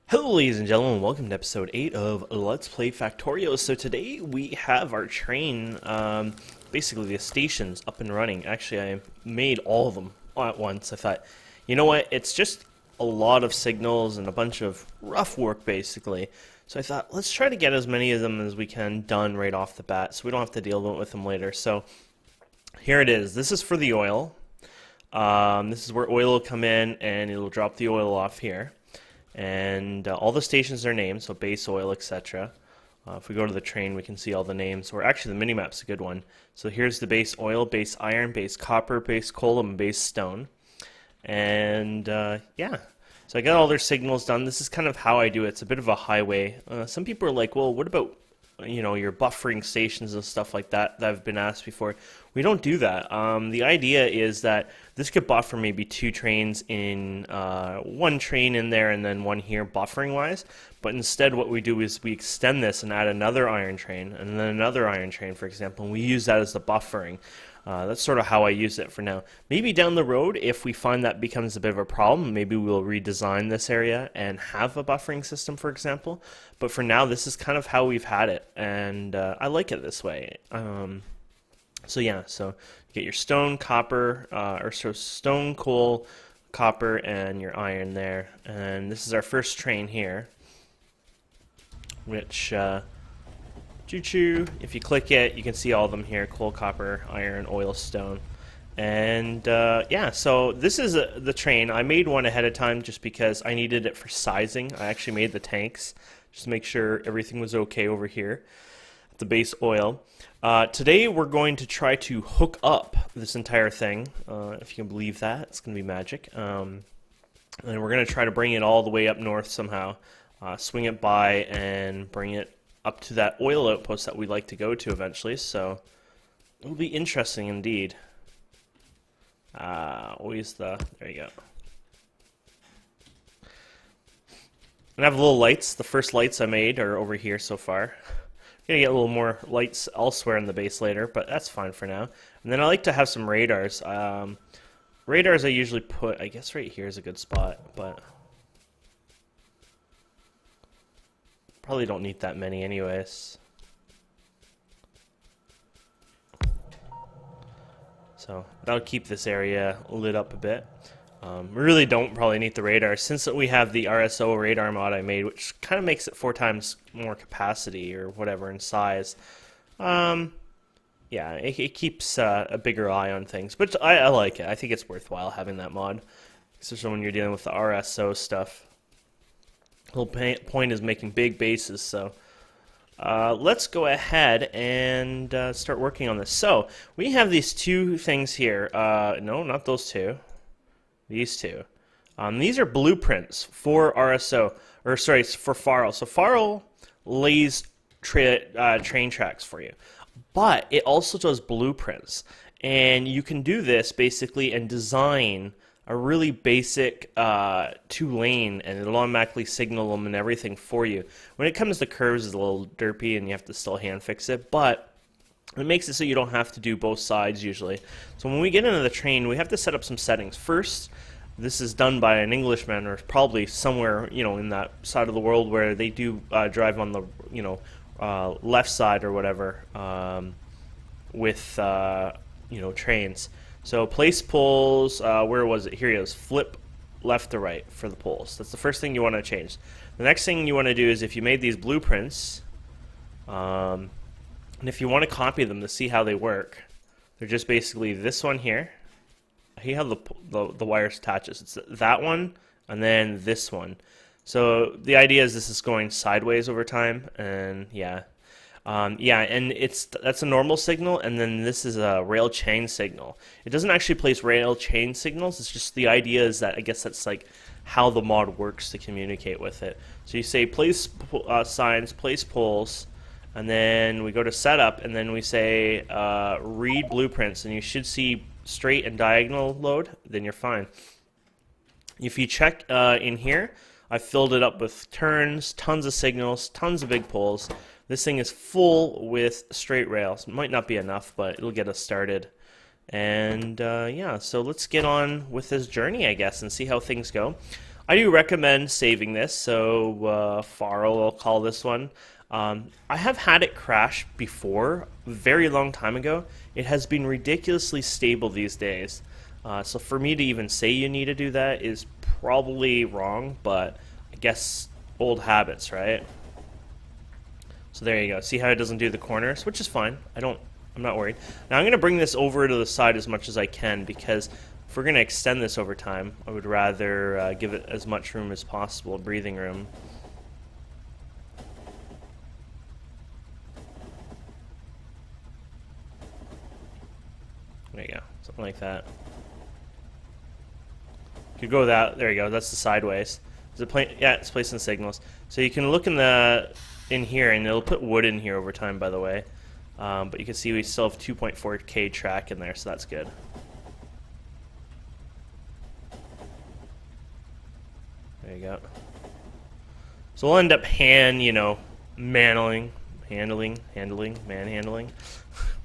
Hello ladies and gentlemen, welcome to episode 8 of Let's Play Factorio. So today we have our train, basically the stations up and running. Actually, I made all of them all at once. I thought, you know what, it's just a lot of signals and a bunch of rough work basically. So I thought, let's try to get as many of them as we can done right off the bat so we don't have to deal with them later. So here it is. This is for the oil. This is where oil will come in and it'll drop the oil off here. And all the stations are named, so base oil, etc. If we go to the train, we can see all the names. Or actually, the minimap's a good one. So here's the base oil, base iron, base copper, base coal, and base stone. And yeah, so I got all their signals done. This is kind of how I do it. It's a bit of a highway. Some people are like, well, what about your buffering stations and stuff like that have been asked before. We don't do that. The idea is that this could buffer maybe two trains in one train in there and then one here buffering wise, but instead what we do is we extend this and add another iron train and then another iron train, for example, and we use that as the buffering. That's sort of how I use it for now. Maybe down the road, if we find that becomes a bit of a problem, maybe we'll redesign this area and have a buffering system, for example. But for now, this is kind of how we've had it, and I like it this way. So yeah, so you get your stone, copper, stone, coal, copper, and your iron there. And this is our first train here, which... choo-choo. If you click it, you can see all of them here: coal, copper, iron, oil, stone. And yeah, so this is the train. I made one ahead of time just because I needed it for sizing. I actually made the tanks just to make sure everything was okay over here at the base oil. Today we're going to try to hook up this entire thing, if you can believe that. It's going to be magic. And we're going to try to bring it all the way up north somehow, swing it by and bring it up to that oil outpost that we'd like to go to eventually, so it'll be interesting indeed. There you go. And I have little lights. The first lights I made are over here so far. I'm gonna get a little more lights elsewhere in the base later, but that's fine for now. And then I like to have some radars. Radars I usually put, I guess right here is a good spot, but probably don't need that many anyways. So that'll keep this area lit up a bit. We really don't probably need the radar since we have the RSO radar mod I made, which kind of makes it 4 times more capacity or whatever in size. Yeah, it keeps a bigger eye on things, but I like it. I think it's worthwhile having that mod, especially when you're dealing with the RSO stuff. The whole point is making big bases, so let's go ahead and start working on this. So we have these two things here. No, not those two. These two. These are blueprints for RSO, or sorry, for Faro. So Faro lays train tracks for you, but it also does blueprints, and you can do this basically and design a really basic 2-lane, and it'll automatically signal them and everything for you. When it comes to curves, it's a little derpy and you have to still hand fix it, but it makes it so you don't have to do both sides usually. So when we get into the train, we have to set up some settings. First, this is done by an Englishman, or probably somewhere in that side of the world where they do drive on the left side or whatever with trains. So place poles, where was it? Here it is. Flip left to right for the poles. That's the first thing you want to change. The next thing you want to do is, if you made these blueprints, and if you want to copy them to see how they work, they're just basically this one here. I hate how the wires attaches. It's that one and then this one. So the idea is this is going sideways over time, and yeah. Yeah, and that's a normal signal, and then this is a rail chain signal. It doesn't actually place rail chain signals. It's just the idea is that I guess that's like how the mod works to communicate with it. So you say place signs, place poles, and then we go to setup, and then we say read blueprints, and you should see straight and diagonal load. Then you're fine. If you check in here, I filled it up with turns, tons of signals, tons of big poles. This thing is full with straight rails. It might not be enough, but it'll get us started. And yeah, so let's get on with this journey, I guess, and see how things go. I do recommend saving this. So Faro, I'll call this one. I have had it crash before, a very long time ago. It has been ridiculously stable these days. So for me to even say you need to do that is probably wrong, but I guess old habits, right? So there you go. See how it doesn't do the corners, which is fine. I'm not worried. Now I'm going to bring this over to the side as much as I can, because if we're going to extend this over time, I would rather give it as much room as possible, breathing room. There you go, something like that. Could go that. There you go. That's the sideways. Is it yeah, it's placing signals. So you can look in here, and it'll put wood in here over time, by the way. But you can see we still have 2.4K track in there, so that's good. There you go. So we'll end up manhandling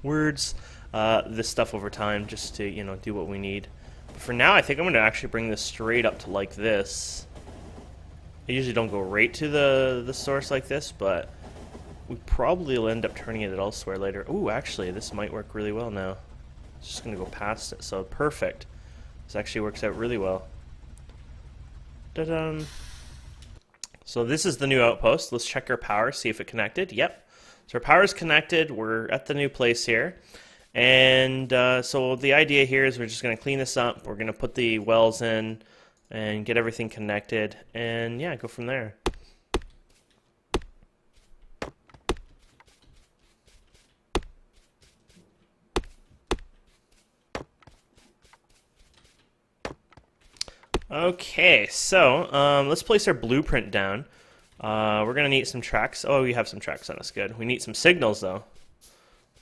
words, this stuff over time, just to, do what we need. But for now, I think I'm going to actually bring this straight up to like this. I usually don't go right to the source like this, but we probably will end up turning it elsewhere later. Ooh, actually, this might work really well now. It's just going to go past it, so perfect. This actually works out really well. Da-dum. So this is the new outpost. Let's check our power, see if it connected. Yep. So our power is connected. We're at the new place here. And so the idea here is we're just going to clean this up. We're going to put the wells in and get everything connected. And yeah, go from there. Okay, so let's place our blueprint down. We're going to need some tracks. Oh, we have some tracks on us. Good. We need some signals, though.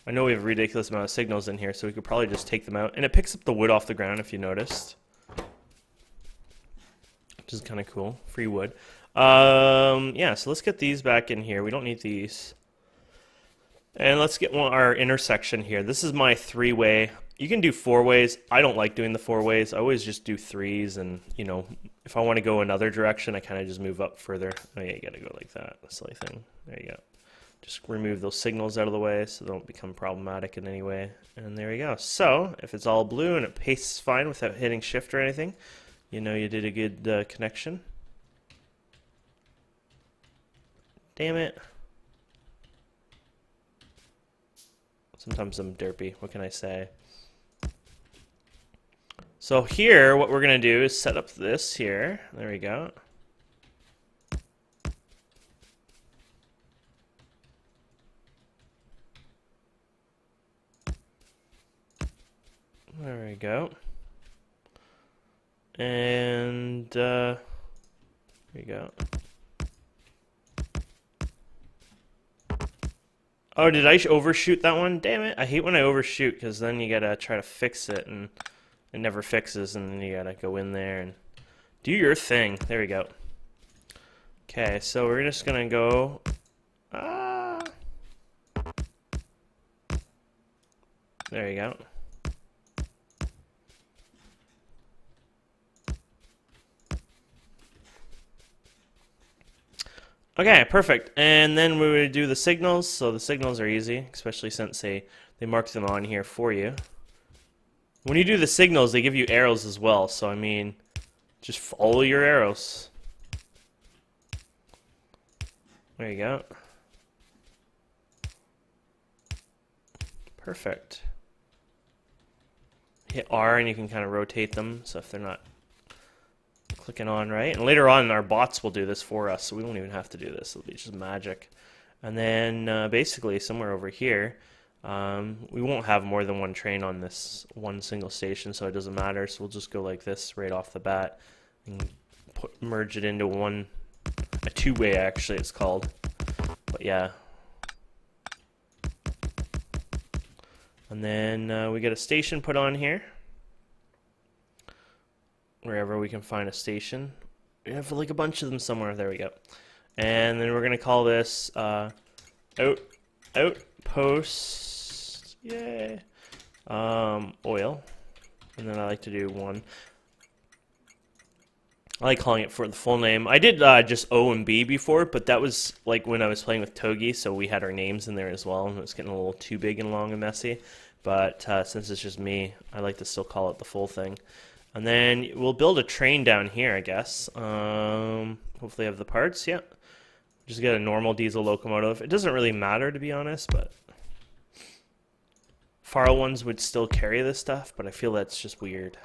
I know we have a ridiculous amount of signals in here, so we could probably just take them out. And it picks up the wood off the ground, if you noticed. Which is kind of cool. Free wood. Yeah, so let's get these back in here. We don't need these. And let's get our intersection here. This is my three-way. You can do four ways. I don't like doing the four ways. I always just do threes, and, if I want to go another direction, I kind of just move up further. Oh, yeah, you got to go like that. Silly thing. There you go. Just remove those signals out of the way so they don't become problematic in any way. And there you go. So, if it's all blue and it pastes fine without hitting shift or anything, you did a good connection. Damn it. Sometimes I'm derpy. What can I say? So here, what we're going to do is set up this here. There we go. There we go. And there you go. Oh, did I overshoot that one? Damn it. I hate when I overshoot, because then you gotta try to fix it, and it never fixes, and then you gotta go in there and do your thing. There we go. Okay, so we're just gonna go... There you go. Okay, perfect. And then we would do the signals. So the signals are easy, especially since they mark them on here for you. When you do the signals, they give you arrows as well. So, I mean, just follow your arrows. There you go. Perfect. Hit R and you can kind of rotate them, so if they're not clicking on right. And later on, our bots will do this for us, so we won't even have to do this. It'll be just magic. And then basically somewhere over here, we won't have more than one train on this one single station, so it doesn't matter. So we'll just go like this right off the bat and merge it into a two-way actually it's called. But yeah. And then we get a station put on here. Wherever we can find a station. We have like a bunch of them somewhere. There we go. And then we're going to call this Outpost. Yay. Oil. And then I like to do one. I like calling it for the full name. I did just O and B before, but that was like when I was playing with Togi, so we had our names in there as well, and it was getting a little too big and long and messy. But since it's just me, I like to still call it the full thing. And then we'll build a train down here, I guess. Hopefully I have the parts, yeah. Just get a normal diesel locomotive. It doesn't really matter, to be honest, but Farl ones would still carry this stuff, but I feel that's just weird.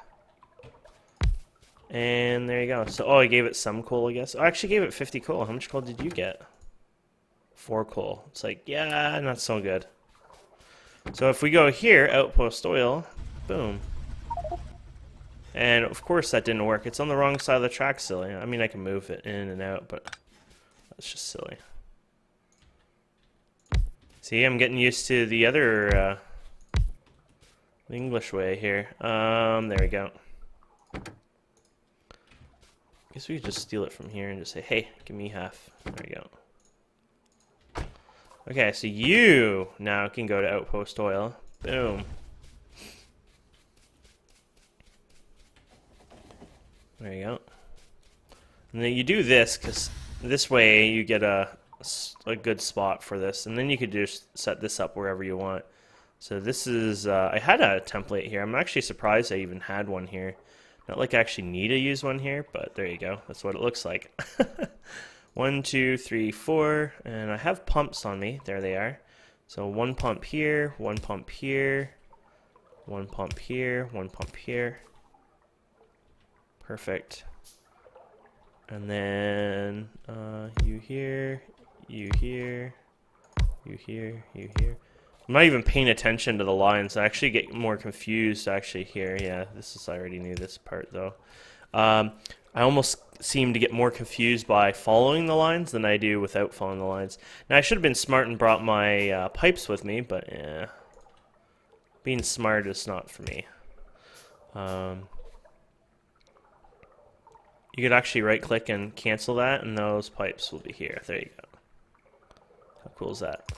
And there you go. So, oh, I gave it some coal, I guess. I actually gave it 50 coal. How much coal did you get? 4 coal. It's like, yeah, not so good. So if we go here, Outpost oil, boom. And of course that didn't work. It's on the wrong side of the track, silly. I mean, I can move it in and out, but that's just silly. See, I'm getting used to the other the English way here. There we go. I guess we could just steal it from here and just say, hey, give me half. There we go. Okay, so you now can go to Outpost Oil. Boom. There you go. And then you do this, because this way you get a good spot for this. And then you could just set this up wherever you want. So this is, I had a template here. I'm actually surprised I even had one here. Not like I actually need to use one here, but there you go. That's what it looks like. 1, 2, 3, 4, and I have pumps on me. There they are. So 1 pump here, 1 pump here, 1 pump here, 1 pump here. Perfect. And then you here, you here, you here, you here. I'm not even paying attention to the lines. I actually get more confused actually here. Yeah, this is, I already knew this part though. I almost seem to get more confused by following the lines than I do without following the lines. Now I should have been smart and brought my pipes with me, but yeah, being smart is not for me. You could actually right click and cancel that, and those pipes will be here. There you go. How cool is that?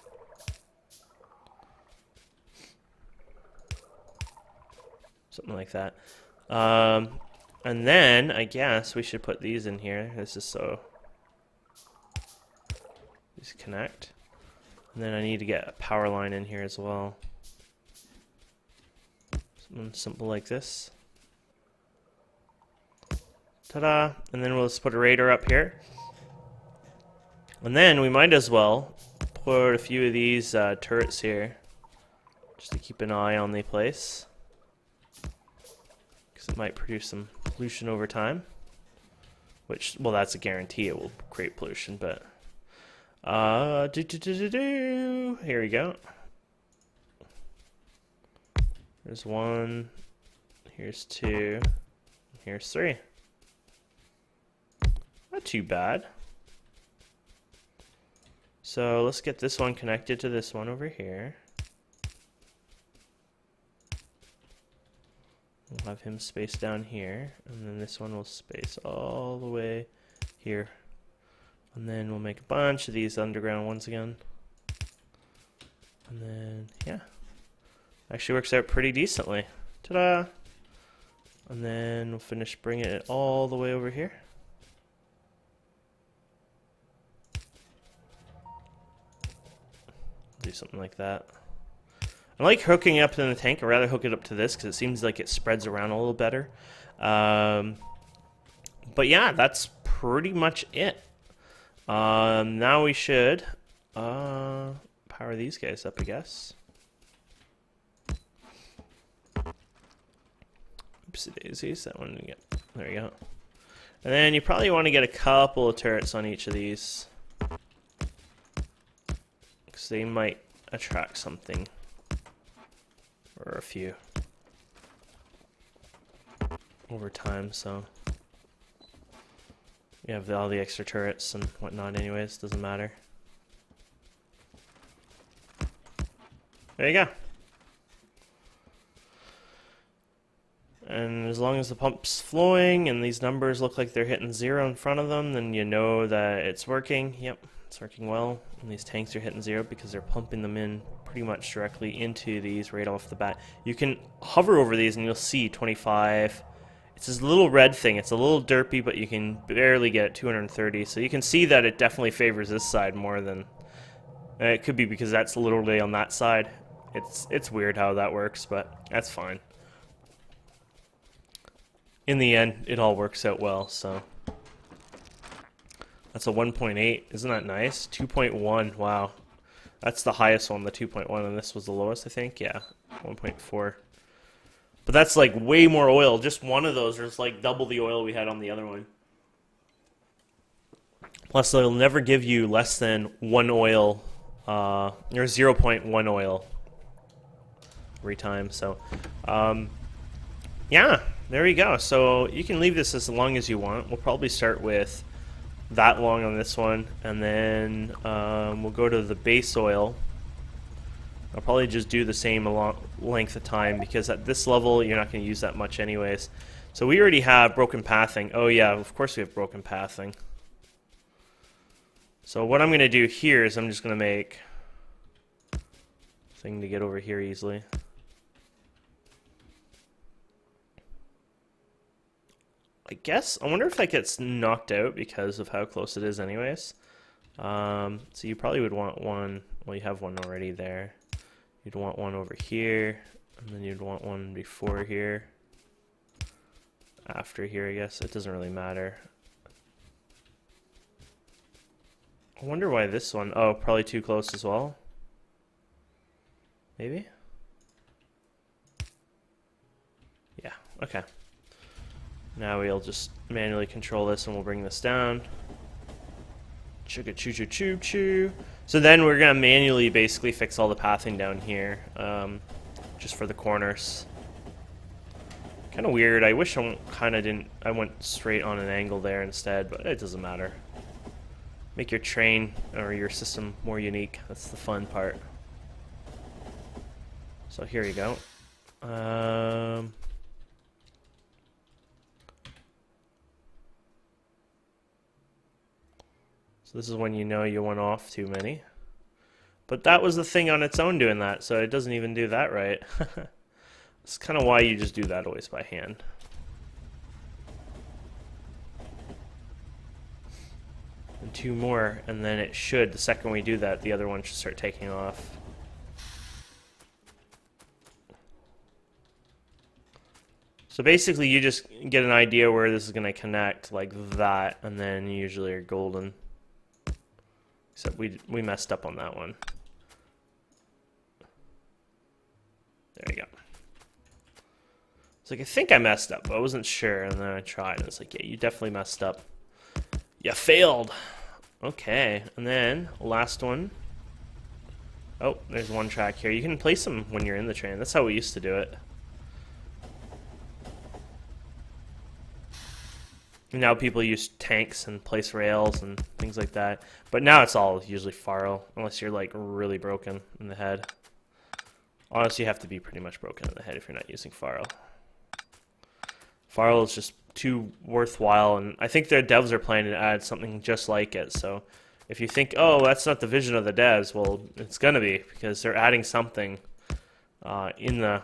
Something like that. And then I guess we should put these in here. This is so. These connect. And then I need to get a power line in here as well. Something simple like this. Ta-da! And then we'll just put a radar up here. And then we might as well put a few of these turrets here, just to keep an eye on the place. Because it might produce some pollution over time. Which, well, that's a guarantee it will create pollution, but... Here we go. There's 1. Here's 2. Here's 3. Not too bad. So let's get this one connected to this one over here. We'll have him space down here, and then this one will space all the way here. And then we'll make a bunch of these underground ones again. And then, yeah. Actually works out pretty decently. Ta-da! And then we'll finish bringing it all the way over here. Do something like that. I like hooking it up to the tank. I'd rather hook it up to this because it seems like it spreads around a little better. But yeah, that's pretty much it. Now we should power these guys up, I guess. Oopsie daisies, that one we get. There we go. And then you probably want to get a couple of turrets on each of these, because they might attract something. Or a few. Over time, so. You have all the extra turrets and whatnot anyways, doesn't matter. There you go. And as long as the pump's flowing and these numbers look like they're hitting 0 in front of them, then you know that it's working. Yep, it's working well. And these tanks are hitting 0 because they're pumping them in pretty much directly into these right off the bat. You can hover over these and you'll see 25, It's this little red thing. It's a little derpy, but you can barely get it 230. So you can see that it definitely favors this side more than... it could be because that's literally on that side. It's weird how that works, but that's fine. In the end, it all works out well, so... That's a 1.8. Isn't that nice? 2.1. Wow. That's the highest one, the 2.1, and this was the lowest, I think? Yeah, 1.4. But that's like way more oil. Just one of those is like double the oil we had on the other one. Plus, they'll never give you less than 1 oil, or 0.1 oil every time. So, yeah, there we go. So you can leave this as long as you want. We'll probably start with that long on this one, and then we'll go to the base oil. I'll probably just do the same length of time because at this level you're not going to use that much anyways. So we already have broken pathing. Oh yeah, of course we have broken pathing. So what I'm going to do here is I'm just going to make a thing to get over here easily. I guess, I wonder if that gets knocked out because of how close it is anyways. So you probably would want one, well you have one already there. You'd want one over here, and then you'd want one before here. After here, I guess. It doesn't really matter. I wonder why this one, oh, probably too close as well. Maybe? Yeah, okay. Now we'll just manually control this and we'll bring this down. Chugga choo choo choo choo. So then we're gonna manually basically fix all the pathing down here, just for the corners. Kind of weird. I wish I went straight on an angle there instead, but it doesn't matter. Make your train or your system more unique. That's the fun part. So here you go. So this is when you know you went off too many. But that was the thing on its own doing that, so it doesn't even do that right. That's kind of why you just do that always by hand. And 2 more, and then it should, the second we do that, the other one should start taking off. So basically you just get an idea where this is going to connect like that, and then you usually are golden. Except we messed up on that one. There you go. It's like, I think I messed up, but I wasn't sure, and then I tried, and it's like, yeah, you definitely messed up. You failed! Okay, and then, last one. Oh, there's one track here. You can place them when you're in the train. That's how we used to do it. Now people use tanks and place rails and things like that. But now it's all usually faro, unless you're like really broken in the head. Honestly, you have to be pretty much broken in the head if you're not using faro. Faro is just too worthwhile, and I think their devs are planning to add something just like it. So if you think, oh, that's not the vision of the devs, well, it's going to be, because they're adding something in the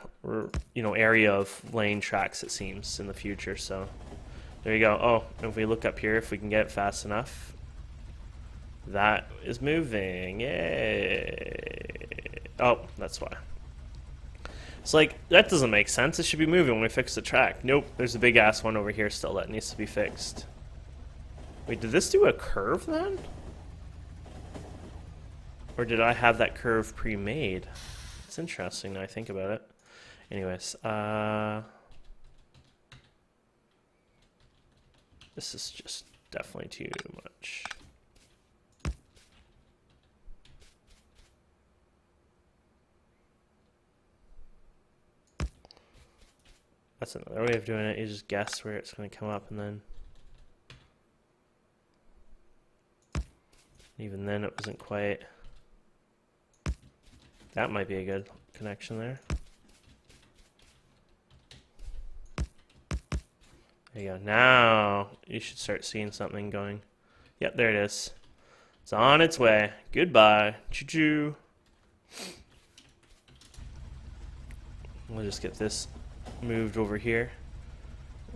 area of lane tracks, it seems, in the future. So there you go. Oh, and if we look up here, if we can get it fast enough, that is moving. Yay! Oh, that's why. It's like, that doesn't make sense. It should be moving when we fix the track. Nope, there's a big ass one over here still that needs to be fixed. Wait, did this do a curve then? Or did I have that curve pre-made? It's interesting now I think about it. Anyways, this is just definitely too much. That's another way of doing it. You just guess where it's going to come up, and then even then it wasn't quite. That might be a good connection there. There you go. Now you should start seeing something going. Yep, there it is. It's on its way. Goodbye. Choo-choo. We'll just get this moved over here.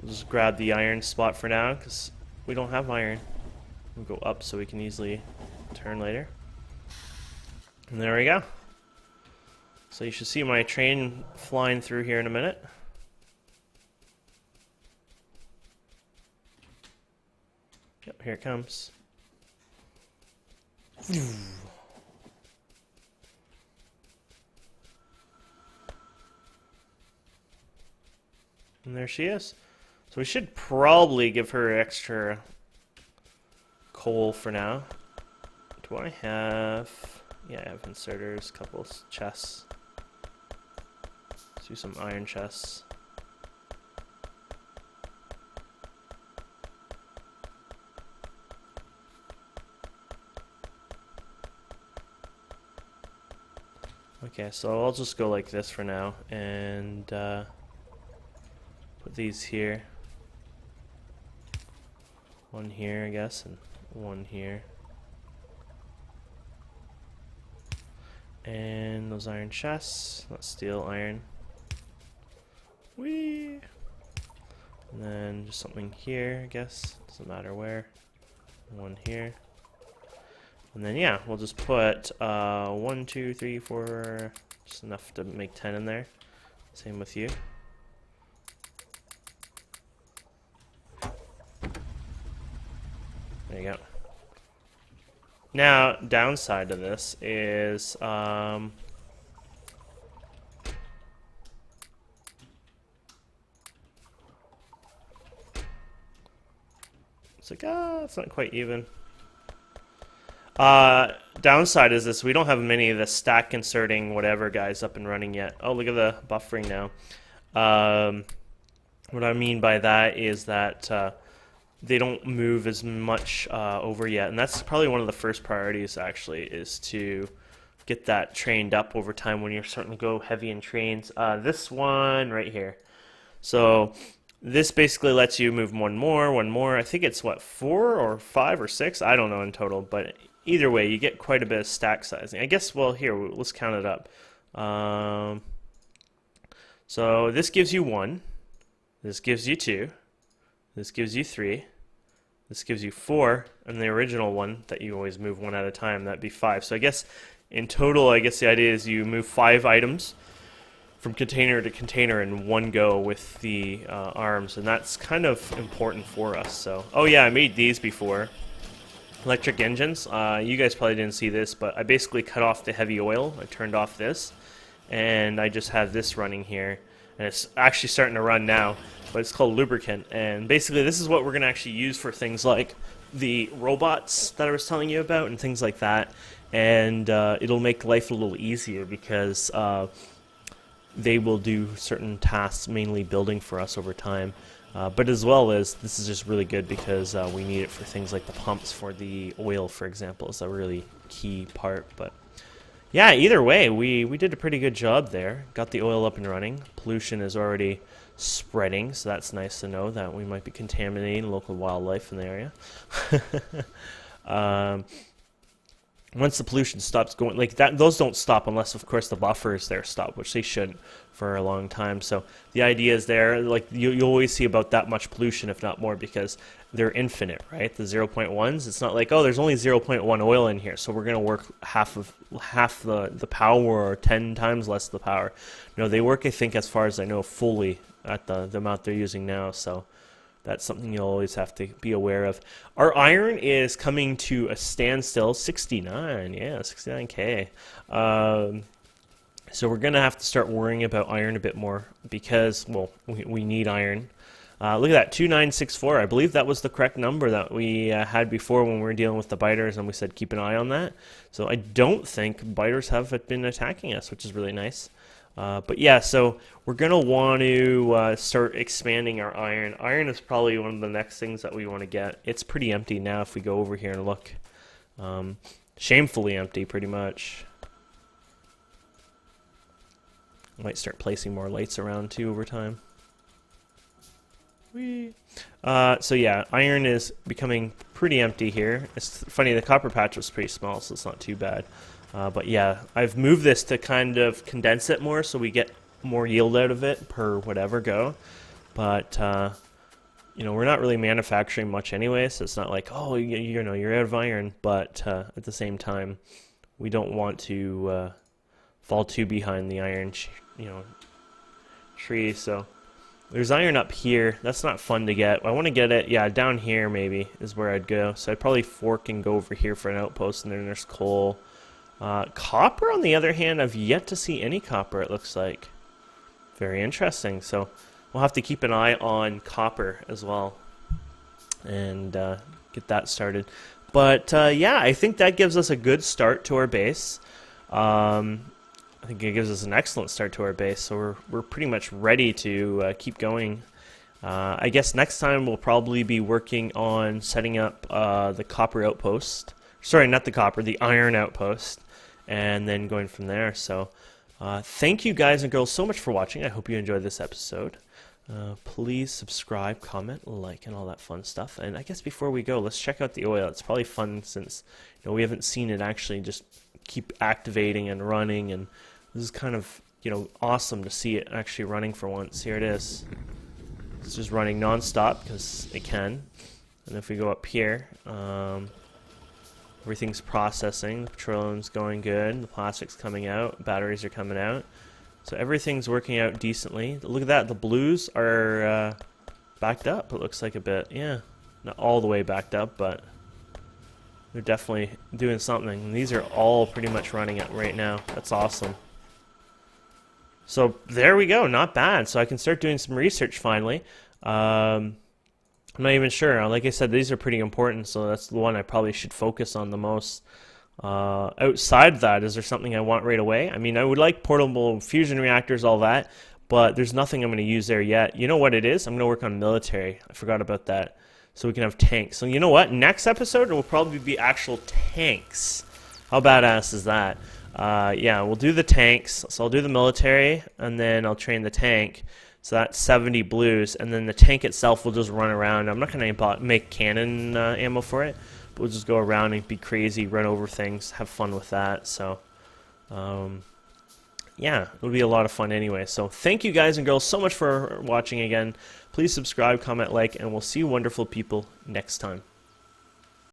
We'll just grab the iron spot for now because we don't have iron. We'll go up so we can easily turn later. And there we go. So you should see my train flying through here in a minute. Yep, here it comes. And there she is. So we should probably give her extra coal for now. Do I have... Yeah, I have inserters, couple chests. Let's do some iron chests. Okay, so I'll just go like this for now, and put these here. One here, I guess, and one here. And those iron chests, not steel, iron. Whee! And then just something here, I guess, doesn't matter where. One here. And then yeah, we'll just put 1, 2, 3, 4, just enough to make 10 in there. Same with you. There you go. Now, downside to this is it's like, it's not quite even. Downside is this, we don't have many of the stack inserting whatever guys up and running yet. Oh, look at the buffering now. What I mean by that is that they don't move as much over yet, and that's probably one of the first priorities actually, is to get that trained up over time when you're starting to go heavy in trains. This one right here. So this basically lets you move one more. I think it's what, 4 or 5 or 6? I don't know in total, but either way, you get quite a bit of stack sizing. I guess, well, here, let's count it up. So this gives you 1. This gives you 2. This gives you 3. This gives you 4. And the original one that you always move one at a time, that'd be 5. So I guess in total, I guess the idea is you move 5 items from container to container in one go with the arms. And that's kind of important for us. So, oh yeah, I made these before. Electric engines. You guys probably didn't see this, but I basically cut off the heavy oil. I turned off this, and I just have this running here, and it's actually starting to run now, but it's called lubricant. And basically this is what we're going to actually use for things like the robots that I was telling you about and things like that. And it'll make life a little easier because they will do certain tasks, mainly building for us over time. But as well as, this is just really good because we need it for things like the pumps for the oil, for example, is a really key part. But yeah, either way, we did a pretty good job there. Got the oil up and running. Pollution is already spreading, so that's nice to know that we might be contaminating local wildlife in the area. Once the pollution stops going, like that, those don't stop unless, of course, the buffers there stop, which they shouldn't for a long time. So the idea is there, like you always see about that much pollution, if not more, because they're infinite, right? The 0.1s, it's not like, oh, there's only 0.1 oil in here, so we're going to work half the power or 10 times less the power. No, they work, I think, as far as I know, fully at the amount they're using now. So that's something you'll always have to be aware of. Our iron is coming to a standstill, 69, yeah, 69K. So we're going to have to start worrying about iron a bit more because, well, we need iron. Look at that, 2964. I believe that was the correct number that we had before when we were dealing with the biters, and we said keep an eye on that. So I don't think biters have been attacking us, which is really nice. But yeah, so we're going to want to start expanding our iron. Iron is probably one of the next things that we want to get. It's pretty empty now if we go over here and look. Shamefully empty, pretty much. Might start placing more lights around too over time. Whee. So yeah, iron is becoming pretty empty here. It's funny, the copper patch was pretty small, so it's not too bad. But yeah, I've moved this to kind of condense it more so we get more yield out of it per whatever go. But we're not really manufacturing much anyway, so it's not like, oh, you're out of iron. But at the same time, we don't want to fall too behind the iron, tree. So there's iron up here. That's not fun to get. I want to get it, yeah, down here maybe is where I'd go. So I'd probably fork and go over here for an outpost, and then there's coal. Copper, on the other hand, I've yet to see any copper, it looks like. Very interesting. So we'll have to keep an eye on copper as well and get that started. But yeah, I think that gives us a good start to our base. I think it gives us an excellent start to our base, so we're pretty much ready to keep going. I guess next time we'll probably be working on setting up the copper outpost. Sorry, not the copper, the iron outpost, and then going from there. So thank you guys and girls so much for watching. I hope you enjoyed this episode. Please subscribe, comment, like, and all that fun stuff. And I guess before we go, let's check out the oil. It's probably fun since we haven't seen it actually just keep activating and running, and this is kind of awesome to see it actually running for once. Here it is. It's just running non-stop because it can. And if we go up here, everything's processing. The petroleum's going good. The plastic's coming out. Batteries are coming out. So everything's working out decently. Look at that. The blues are backed up, it looks like a bit. Yeah. Not all the way backed up, but they're definitely doing something. And these are all pretty much running it right now. That's awesome. So there we go. Not bad. So I can start doing some research finally. I'm not even sure. Like I said, these are pretty important, so that's the one I probably should focus on the most. Outside of that, is there something I want right away? I mean, I would like portable fusion reactors, all that, but there's nothing I'm going to use there yet. You know what it is? I'm going to work on military. I forgot about that. So we can have tanks. So you know what? Next episode will probably be actual tanks. How badass is that? Yeah, we'll do the tanks. So I'll do the military, and then I'll train the tank. So that's 70 blues, and then the tank itself will just run around. I'm not going to make cannon ammo for it. We'll just go around and be crazy, run over things, have fun with that. So, yeah, it'll be a lot of fun anyway. So thank you guys and girls so much for watching again. Please subscribe, comment, like, and we'll see you wonderful people next time.